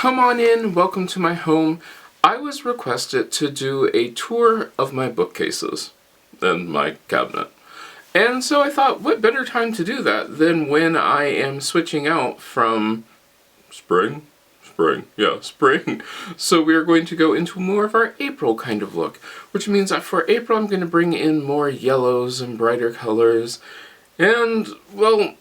Come on in, welcome to my home. I was requested to do a tour of my bookcases and my cabinet. And so I thought, what better time to do that than when I am switching out from spring. So we are going to go into more of our April kind of look, which means that for April I'm going to bring in more yellows and brighter colors. And, well,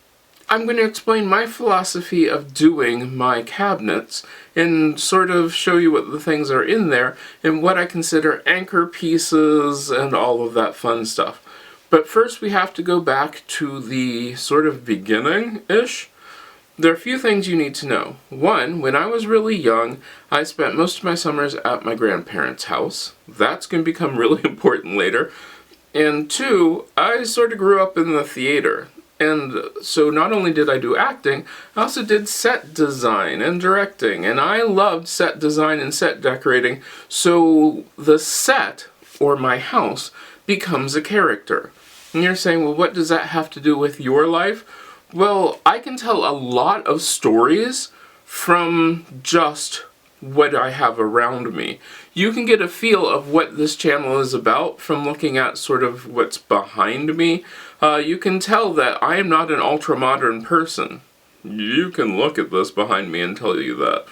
I'm going to explain my philosophy of doing my cabinets and sort of show you what the things are in there and what I consider anchor pieces and all of that fun stuff. But first we have to go back to the sort of beginning-ish. There are a few things you need to know. One, when I was really young, I spent most of my summers at my grandparents' house. That's going to become really important later. And two, I sort of grew up in the theater. And so not only did I do acting, I also did set design and directing. And I loved set design and set decorating. So the set, or my house, becomes a character. And you're saying, well, what does that have to do with your life? Well, I can tell a lot of stories from just what I have around me. You can get a feel of what this channel is about from looking at sort of what's behind me. You can tell that I am not an ultra-modern person. You can look at this behind me and tell you that.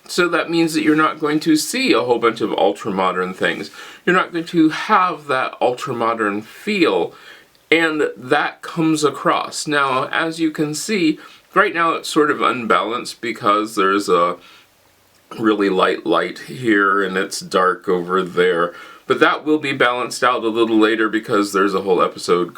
So that means that you're not going to see a whole bunch of ultra-modern things. You're not going to have that ultra-modern feel. And that comes across. Now, as you can see, right now it's sort of unbalanced because there's a really light here and it's dark over there. But that will be balanced out a little later because there's a whole episode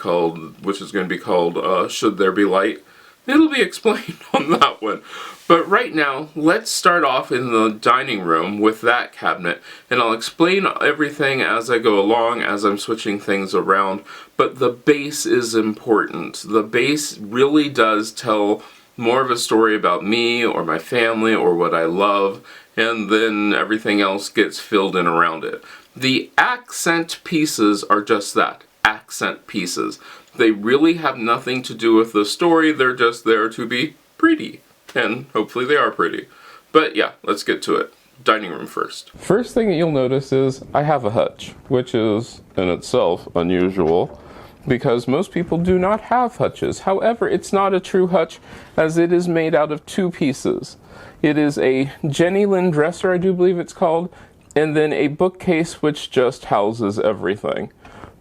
which is going to be called Should There Be Light? It'll be explained on that one. But right now, let's start off in the dining room with that cabinet, and I'll explain everything as I go along, as I'm switching things around, but the base is important. The base really does tell more of a story about me, or my family, or what I love, and then everything else gets filled in around it. The accent pieces are just that, accent pieces. They really have nothing to do with the story, they're just there to be pretty. And hopefully they are pretty. But yeah, let's get to it. Dining room first. First thing that you'll notice is I have a hutch, which is in itself unusual because most people do not have hutches. However, it's not a true hutch as it is made out of two pieces. It is a Jenny Lynn dresser, I do believe it's called, and then a bookcase which just houses everything.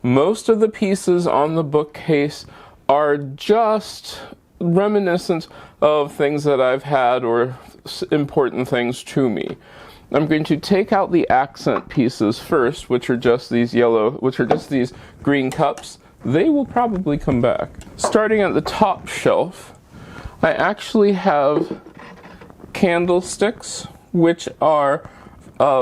Most of the pieces on the bookcase are just reminiscent of things that I've had or important things to me. I'm going to take out the accent pieces first, which are just these green cups. They will probably come back. Starting at the top shelf, I actually have candlesticks, which are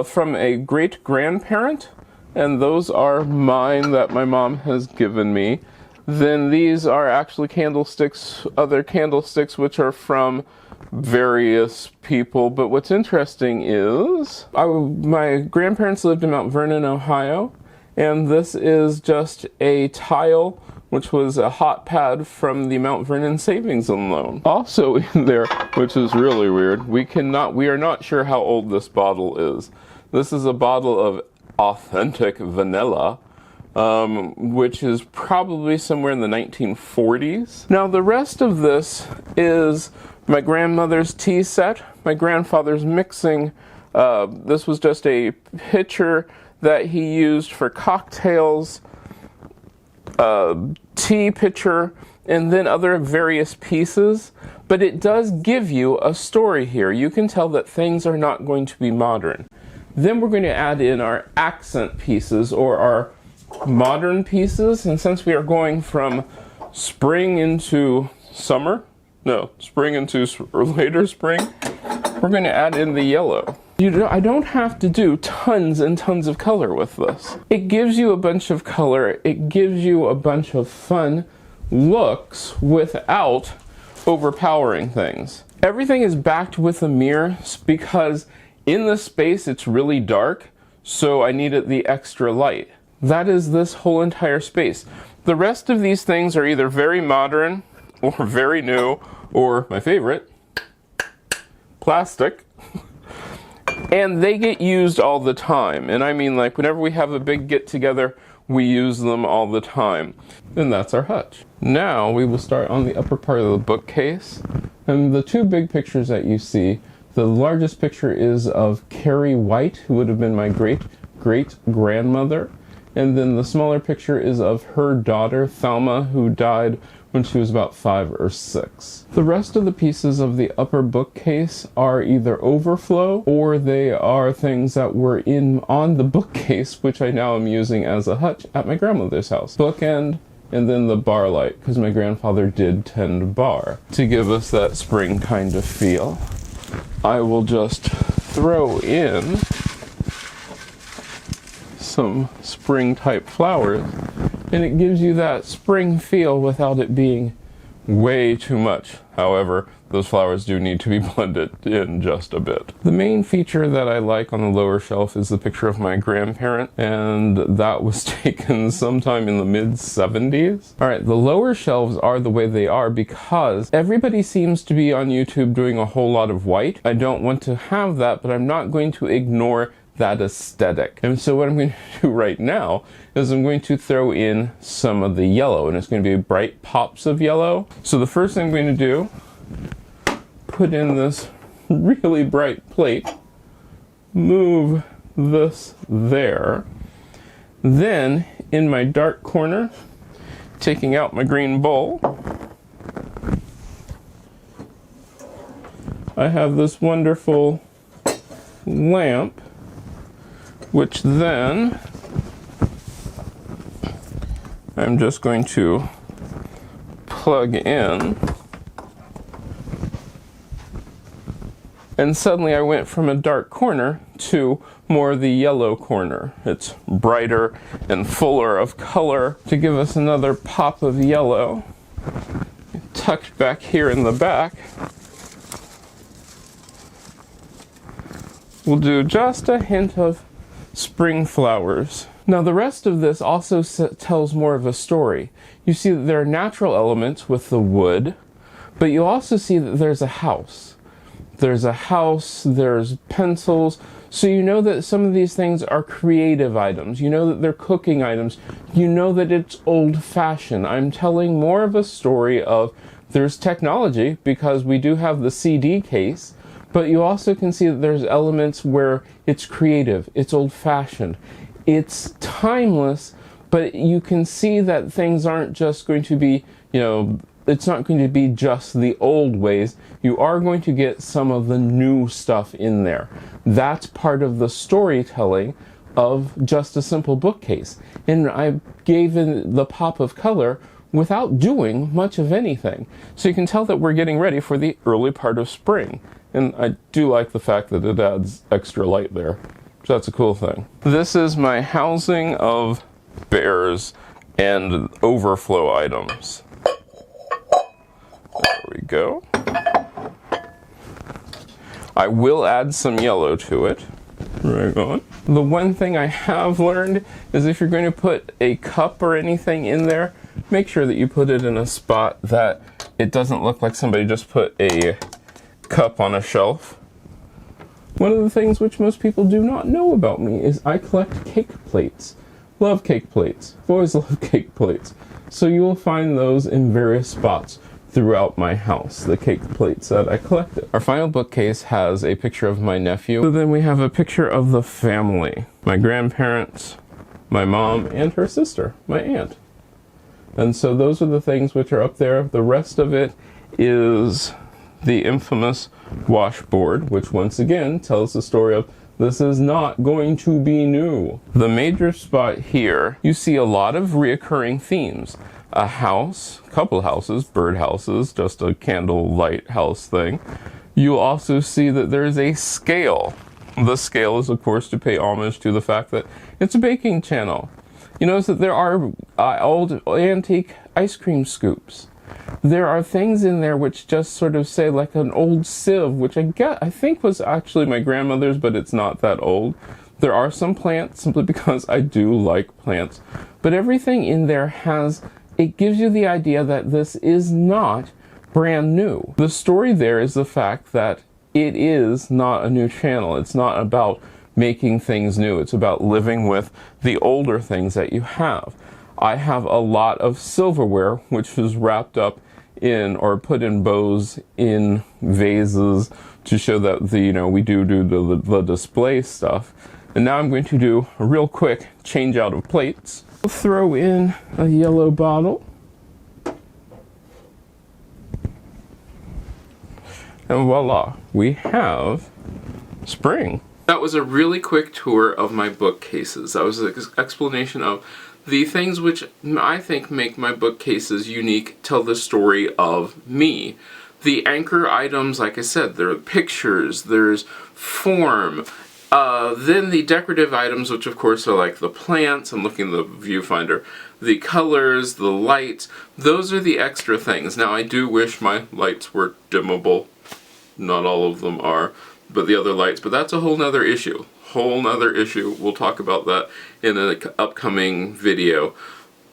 from a great-grandparent, and those are mine that my mom has given me. Then these are actually candlesticks, other candlesticks which are from various people. But what's interesting is my grandparents lived in Mount Vernon, Ohio, and this is just a tile which was a hot pad from the Mount Vernon Savings and Loan. Also in there, which is really weird, we are not sure how old this bottle is. This is a bottle of authentic vanilla, which is probably somewhere in the 1940s. Now the rest of this is my grandmother's tea set, my grandfather's mixing. This was just a pitcher that he used for cocktails, tea pitcher, and then other various pieces. But it does give you a story here. You can tell that things are not going to be modern. Then we're going to add in our accent pieces, or our modern pieces, and since we are going from spring into summer, spring into later spring, we're going to add in the yellow. I don't have to do tons and tons of color with this. It gives you a bunch of color, it gives you a bunch of fun looks without overpowering things. Everything is backed with a mirror because in this space it's really dark, so I needed the extra light. That is this whole entire space. The rest of these things are either very modern or very new, or my favorite, plastic. And they get used all the time. And I mean, like, whenever we have a big get-together, we use them all the time. And that's our hutch. Now we will start on the upper part of the bookcase. And the two big pictures that you see, the largest picture is of Carrie White, who would have been my great-great-grandmother. And then the smaller picture is of her daughter, Thelma, who died when she was about 5 or 6. The rest of the pieces of the upper bookcase are either overflow or they are things that were on the bookcase, which I now am using as a hutch at my grandmother's house. Bookend, and then the bar light, because my grandfather did tend bar to give us that spring kind of feel. I will just throw in some spring type flowers, and it gives you that spring feel without it being way too much. However, those flowers do need to be blended in just a bit. The main feature that I like on the lower shelf is the picture of my grandparent, and that was taken sometime in the mid-70s. Alright, the lower shelves are the way they are because everybody seems to be on YouTube doing a whole lot of white. I don't want to have that, but I'm not going to ignore that aesthetic. And so what I'm going to do right now is I'm going to throw in some of the yellow, and it's going to be bright pops of yellow. So the first thing I'm going to do, put in this really bright plate, move this there. Then in my dark corner, taking out my green bowl, I have this wonderful lamp, which then I'm just going to plug in. And suddenly I went from a dark corner to more the yellow corner. It's brighter and fuller of color to give us another pop of yellow. Tucked back here in the back, we'll do just a hint of spring flowers. Now the rest of this also tells more of a story. You see that there are natural elements with the wood, but you also see that there's a house. There's a house, there's pencils, so you know that some of these things are creative items. You know that they're cooking items. You know that it's old-fashioned. I'm telling more of a story of there's technology, because we do have the CD case, but you also can see that there's elements where it's creative, it's old-fashioned, it's timeless, but you can see that things aren't just going to be, it's not going to be just the old ways. You are going to get some of the new stuff in there. That's part of the storytelling of just a simple bookcase. And I gave in the pop of color without doing much of anything. So you can tell that we're getting ready for the early part of spring. And I do like the fact that it adds extra light there. So that's a cool thing. This is my housing of bears and overflow items. There we go. I will add some yellow to it. Right on. The one thing I have learned is if you're going to put a cup or anything in there, make sure that you put it in a spot that it doesn't look like somebody just put a cup on a shelf. One of the things which most people do not know about me is I collect cake plates. Love cake plates. I've always loved cake plates. So you will find those in various spots throughout my house, the cake plates that I collected. Our final bookcase has a picture of my nephew. So then we have a picture of the family. My grandparents, my mom, and her sister, my aunt. And so those are the things which are up there. The rest of it is the infamous washboard, which once again tells the story of this is not going to be new. The major spot here, you see a lot of reoccurring themes. A house, couple houses, bird houses, just a candle light house thing. You'll also see that there's a scale. The scale is, of course, to pay homage to the fact that it's a baking channel. You notice that there are old antique ice cream scoops. There are things in there which just sort of say like an old sieve, which I think was actually my grandmother's, but it's not that old. There are some plants, simply because I do like plants. But everything in there it gives you the idea that this is not brand new. The story there is the fact that it is not a new channel. It's not about making things new. It's about living with the older things that you have. I have a lot of silverware which is wrapped up in or put in bows in vases to show that we do the display stuff. And now I'm going to do a real quick change out of plates. I'll throw in a yellow bottle. And voila, we have spring. That was a really quick tour of my bookcases. That was an explanation of the things which I think make my bookcases unique, tell the story of me. The anchor items, like I said, there are pictures, there's form. Then the decorative items, which of course are like the plants, I'm looking at the viewfinder, the colors, the lights, those are the extra things. Now I do wish my lights were dimmable. Not all of them are, but the other lights, but that's a whole nother issue. We'll talk about that in an upcoming video.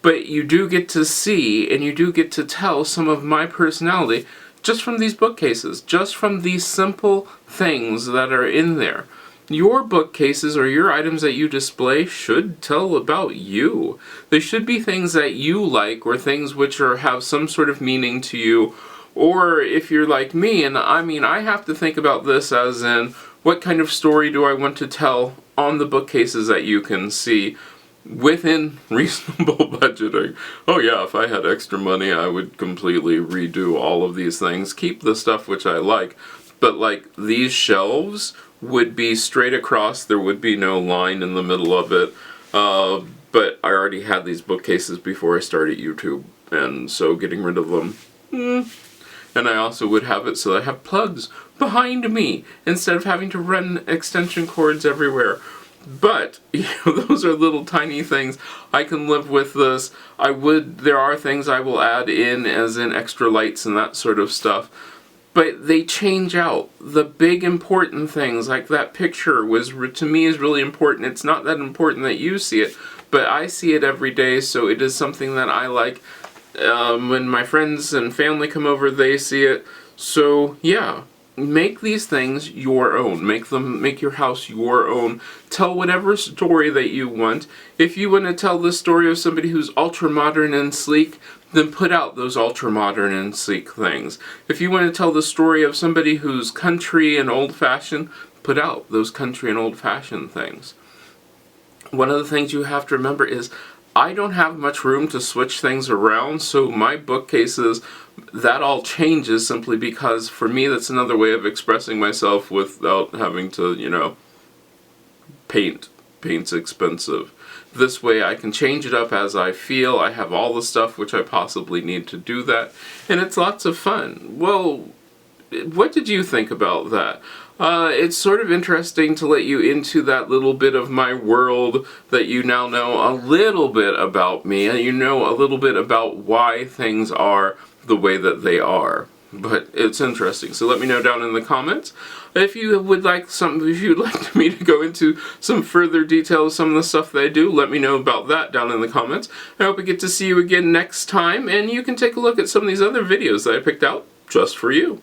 But you do get to see, and you do get to tell some of my personality just from these bookcases, just from these simple things that are in there. Your bookcases or your items that you display should tell about you. They should be things that you like, or things which have some sort of meaning to you. Or if you're like me, and I have to think about this as in, what kind of story do I want to tell on the bookcases that you can see within reasonable budgeting? Oh yeah, if I had extra money, I would completely redo all of these things. Keep the stuff which I like. But like these shelves would be straight across, there would be no line in the middle of it. But I already had these bookcases before I started YouTube, and so getting rid of them, And I also would have it so that I have plugs behind me instead of having to run extension cords everywhere. But those are little tiny things. I can live with this. There are things I will add in, as in extra lights and that sort of stuff. But they change out. The big important things, like that picture, to me is really important. It's not that important that you see it, but I see it every day, so it is something that I like. When my friends and family come over, they see it. So yeah, make these things your own. Make your house your own. Tell whatever story that you want. If you want to tell the story of somebody who's ultra modern and sleek, then put out those ultra modern and sleek things. If you want to tell the story of somebody who's country and old fashioned, put out those country and old fashioned things. One of the things you have to remember is I don't have much room to switch things around, so my bookcases, that all changes simply because for me that's another way of expressing myself without having to, paint. Paint's expensive. This way I can change it up as I feel. I have all the stuff which I possibly need to do that, and it's lots of fun. Well, what did you think about that? It's sort of interesting to let you into that little bit of my world, that you now know a little bit about me, and you know a little bit about why things are the way that they are. But it's interesting, so let me know down in the comments. If you would like me to go into some further detail of some of the stuff that I do, let me know about that down in the comments. I hope I get to see you again next time, and you can take a look at some of these other videos that I picked out just for you.